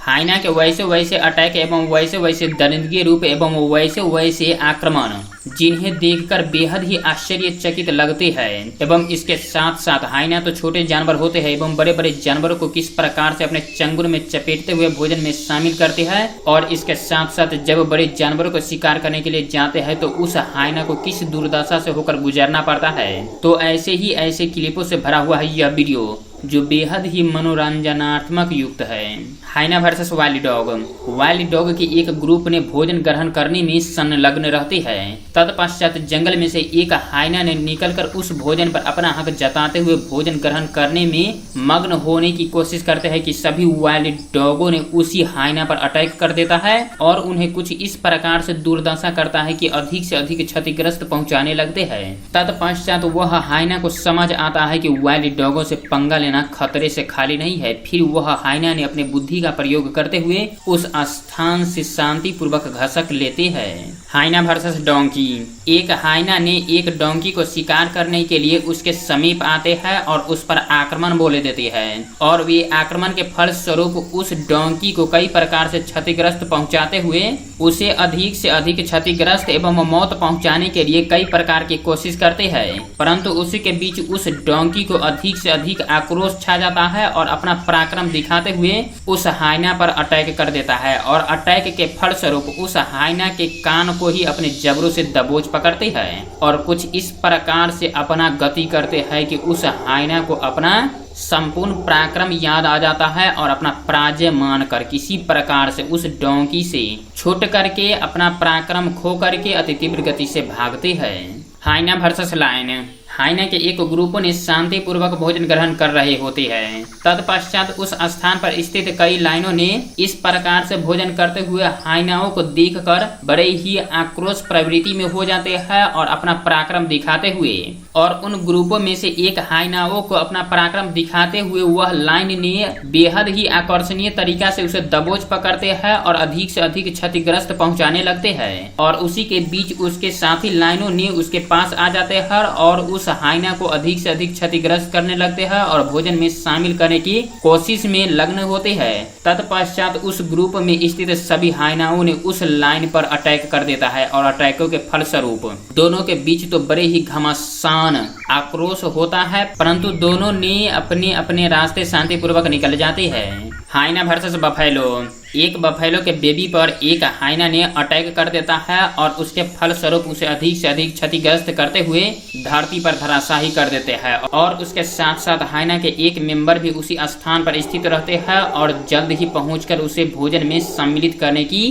हाइना के वैसे वैसे अटैक एवं वैसे वैसे दरिंदगी रूप एवं वैसे वैसे आक्रमण जिन्हें देखकर बेहद ही आश्चर्यचकित लगते हैं। एवं इसके साथ साथ हाइना तो छोटे जानवर होते हैं एवं बड़े बड़े जानवरों को किस प्रकार से अपने चंगुल में चपेटते हुए भोजन में शामिल करते हैं, और इसके साथ साथ जब बड़े जानवरों को शिकार करने के लिए जाते हैं तो उस हाइना को किस दुर्दशा से होकर गुजरना पड़ता है। तो ऐसे क्लिपों से भरा हुआ है यह वीडियो जो बेहद ही मनोरंजनात्मक युक्त है। Hyena versus wild dog. Wild dog की एक ग्रुप ने भोजन ग्रहण करने में संलग्न रहते हैं। तत्पश्चात जंगल में से एक हाइना ने निकलकर उस भोजन पर अपना हक जताते हुए भोजन ग्रहण करने में मग्न होने की कोशिश करते हैं कि सभी वाइल्ड डॉगों ने उसी हाइना पर अटैक कर देता है और उन्हें कुछ इस प्रकार से दुर्दशा करता है कि अधिक से अधिक क्षतिग्रस्त पहुंचाने लगते हैं। तत्पश्चात वह हाइना को समझ आता है कि वाइल्ड डॉगों से पंगा लेना खतरे से खाली नहीं है। फिर वह हाइना ने अपने बुद्धि का प्रयोग करते हुए उस स्थान से शांति पूर्वक घसक लेते हैं। हाइना वर्सेस डोंकी। एक हाइना ने एक डोंकी को शिकार करने के लिए उसके समीप आते हैं और उस पर आक्रमण बोले देते हैं, और वे आक्रमण के फल स्वरूप उस डोंकी को कई प्रकार से क्षतिग्रस्त पहुंचाते हुए उसे अधिक से अधिक क्षतिग्रस्त एवं मौत पहुंचाने के लिए कई प्रकार की कोशिश करते हैं। परंतु उसी के बीच उस डोंकी को अधिक से अधिक आक्रोश छा जाता है और अपना पराक्रम दिखाते हुए उस हाइना पर अटैक कर देता है, और अटैक के फल स्वरूप उस हाइना के कान को ही अपने जबड़ों से दबोच पकड़ते हैं और कुछ इस प्रकार से अपना गति करते हैं कि उस हाइना को अपना संपूर्ण पराक्रम याद आ जाता है और अपना पराजय मानकर किसी प्रकार से उस डोंकी से छूट करके अपना पराक्रम खो करके अति तीव्र गति से भागते हैं। हाइना वर्सेस लायन। हाइना के एक ग्रुप ने शांतिपूर्वक भोजन ग्रहण कर रहे होते हैं। तत्पश्चात उस स्थान पर स्थित कई लाइनों ने इस प्रकार से भोजन करते हुए हाइनाओं को देखकर बड़े ही आक्रोश प्रवृत्ति में हो जाते हैं और अपना पराक्रम दिखाते हुए, और उन ग्रुपों में से एक हाइनाओं को अपना पराक्रम दिखाते हुए वह लाइन ने बेहद ही आकर्षणीय तरीका से उसे दबोच पकड़ते हैं और अधिक से अधिक क्षतिग्रस्त पहुंचाने लगते हैं, और उसी के बीच उसके साथी लाइनों ने उसके पास आ जाते हैं और उस हाइना को अधिक से अधिक क्षतिग्रस्त करने लगते हैं और भोजन में शामिल करने की कोशिश में लग्न होते हैं। तत्पश्चात उस ग्रुप में स्थित सभी हाइनाओं ने उस लाइन पर अटैक कर देता है, और अटैकों के फलस्वरूप दोनों के बीच तो बड़े ही घमासान आक्रोश होता है, परंतु दोनों ने अपने अपने रास्ते शांतिपूर्वक निकल जाते हैं। हाइना वर्सेस बफेलो। एक बफेलो के बेबी पर एक हाइना ने अटैक कर देता है और उसके फलस्वरूप उसे अधिक से अधिक क्षतिग्रस्त करते हुए धरती पर धराशाही कर देते हैं, और उसके साथ साथ हाइना के एक मेंबर भी उसी स्थान पर स्थित रहते हैं और जल्द ही पहुंचकर उसे भोजन में सम्मिलित करने की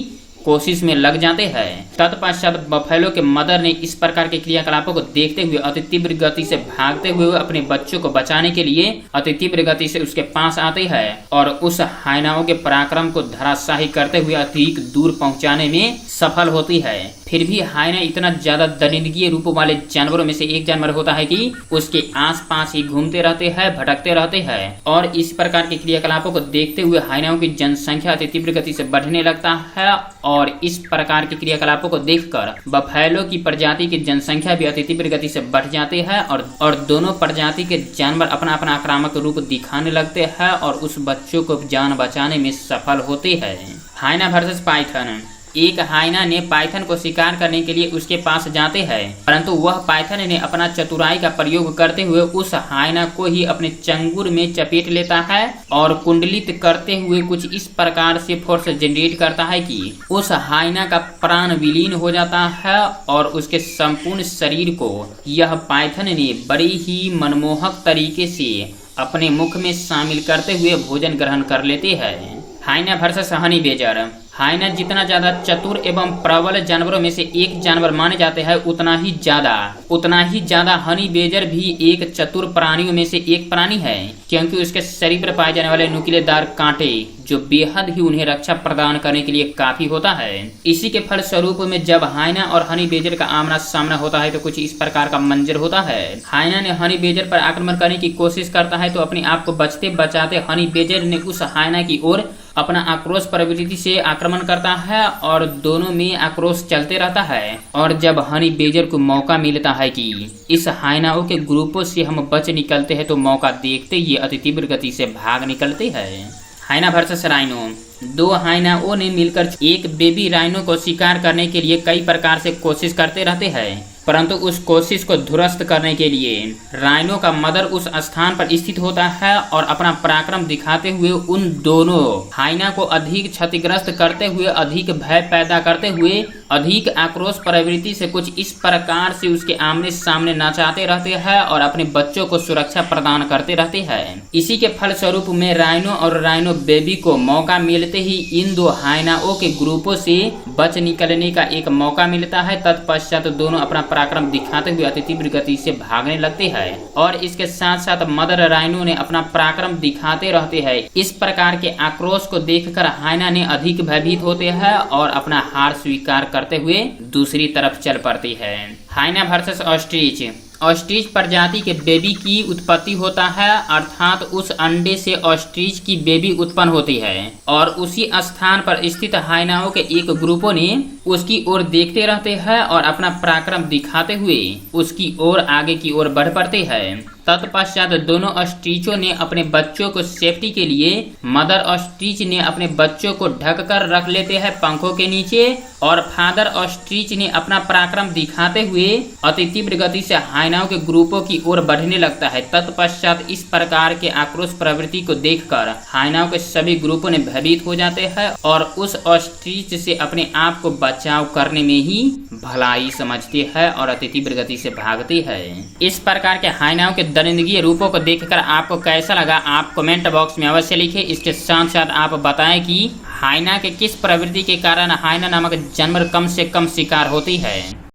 कोशिश में लग जाते हैं। तत्पश्चात बफेलो के मदर ने इस प्रकार के क्रियाकलापों को देखते हुए अति तीव्र गति से भागते हुए अपने बच्चों को बचाने के लिए अति तीव्र गति से उसके पास आते हैं और उस हाइनाओं के पराक्रम को धराशाही करते हुए अधिक दूर पहुंचाने में सफल होती है। फिर भी हाइना इतना ज्यादा दरिंदगी रूप वाले जानवरों में से एक जानवर होता है कि उसके आसपास ही घूमते रहते हैं, भटकते रहते हैं, और इस प्रकार के क्रियाकलापों को देखते हुए हाइनाओं की जनसंख्या अति तीव्र गति से बढ़ने लगता है, और इस प्रकार के क्रियाकलापों को देखकर बफेलो की प्रजाति की जनसंख्या भी अति तीव्र गति से बढ़ जाती है, और दोनों प्रजाति के जानवर अपना अपना आक्रामक रूप दिखाने लगते हैं और उस बच्चों को जान बचाने में सफल होते हैं। हाइना वर्सेस पाइथन। एक हाइना ने पाइथन को शिकार करने के लिए उसके पास जाते हैं, परंतु वह पाइथन ने अपना चतुराई का प्रयोग करते हुए उस हाइना को ही अपने चंगुल में चपेट लेता है और कुंडलित करते हुए कुछ इस प्रकार से फोर्स जनरेट करता है कि उस हाइना का प्राण विलीन हो जाता है और उसके संपूर्ण शरीर को यह पाइथन ने बड़ी ही मनमोहक तरीके से अपने मुख में शामिल करते हुए भोजन ग्रहण कर लेते हैं। हाइना वर्सेस हनी बेजर। हाइना जितना ज्यादा चतुर एवं प्रबल जानवरों में से एक जानवर माने जाते हैं, उतना ही ज्यादा हनी बेजर भी एक चतुर प्राणियों में से एक प्राणी है, क्योंकि उसके शरीर पर पाए जाने वाले नुकीलेदार कांटे जो बेहद ही उन्हें रक्षा प्रदान करने के लिए काफी होता है। इसी के फल स्वरूप में जब हाइना और हनी बेजर का आमना सामना होता है तो कुछ इस प्रकार का मंजर होता है। हाइना ने हनी बेजर पर आक्रमण करने की कोशिश करता है तो अपने आप को बचते बचाते हनी बेजर ने उस हाइना की ओर अपना आक्रोश प्रवृत्ति से आक्रमण करता है और दोनों में आक्रोश चलते रहता है। और जब हनी बेजर को मौका मिलता है कि इस हाइनाओं के ग्रुपों से हम बच निकलते हैं तो मौका देखते ये अति तीव्र गति से भाग निकलते हैं। हाइना वर्सेस राइनो। दो हाइनाओं ने मिलकर एक बेबी राइनो को शिकार करने के लिए कई प्रकार से कोशिश करते रहते हैं, परंतु उस कोशिश को ध्वस्त करने के लिए राइनो का मदर उस स्थान पर स्थित होता है और अपना पराक्रम दिखाते हुए उन दोनों हाइना को अधिक क्षतिग्रस्त करते हुए, अधिक भय पैदा करते हुए, अधिक आक्रोश प्रवृत्ति से कुछ इस प्रकार से उसके आमने सामने नाचाते रहते हैं और अपने बच्चों को सुरक्षा प्रदान करते रहते हैं। इसी के फलस्वरूप में राइनो और राइनो बेबी को मौका मिलते ही इन दो हाइनाओं के ग्रुपों से बच निकलने का एक मौका मिलता है। तत्पश्चात दोनों अपना पराक्रम दिखाते हुए अति तीव्र गति से भागने लगते हैं और इसके साथ साथ मदर राइनो ने अपना पराक्रम दिखाते रहते हैं। इस प्रकार के आक्रोश को देखकर हाइना ने अधिक भयभीत होते हैं और अपना हार स्वीकार करते हुए दूसरी तरफ चल पड़ती है। Hyena versus ostrich. ऑस्ट्रिच प्रजाति के बेबी की उत्पत्ति होता है, अर्थात उस अंडे से ऑस्ट्रिच की बेबी उत्पन्न होती है और उसी स्थान पर स्थित हाइनाओं के एक ग्रुपों ने उसकी ओर देखते रहते हैं और अपना पराक्रम दिखाते हुए उसकी ओर आगे की ओर बढ़ पड़ते हैं। तत्पश्चात दोनों ऑस्ट्रिचों ने अपने बच्चों को सेफ्टी के लिए मदर ऑस्ट्रिच ने अपने बच्चों को ढककर रख लेते हैं पंखों के नीचे और फादर ऑस्ट्रिच ने अपना पराक्रम दिखाते हुए अति तीव्र गति से हाइनाओं के ग्रुपों की ओर बढ़ने लगता है। तत्पश्चात इस प्रकार के आक्रोश प्रवृत्ति को देखकर हाइनाओं के सभी ग्रुपों ने भयभीत हो जाते हैं और उस ऑस्ट्रिच से अपने आप को बचाव करने में ही भलाई समझते हैं और अति तीव्र गति से भागते हैं। इस प्रकार के हाइनाओं के दरिंदगीय रूपों को देखकर आपको कैसा लगा, आप कमेंट बॉक्स में अवश्य लिखें। इसके साथ साथ आप बताएं कि हाइना के किस प्रवृत्ति के कारण हाइना नामक जानवर कम से कम शिकार होती है।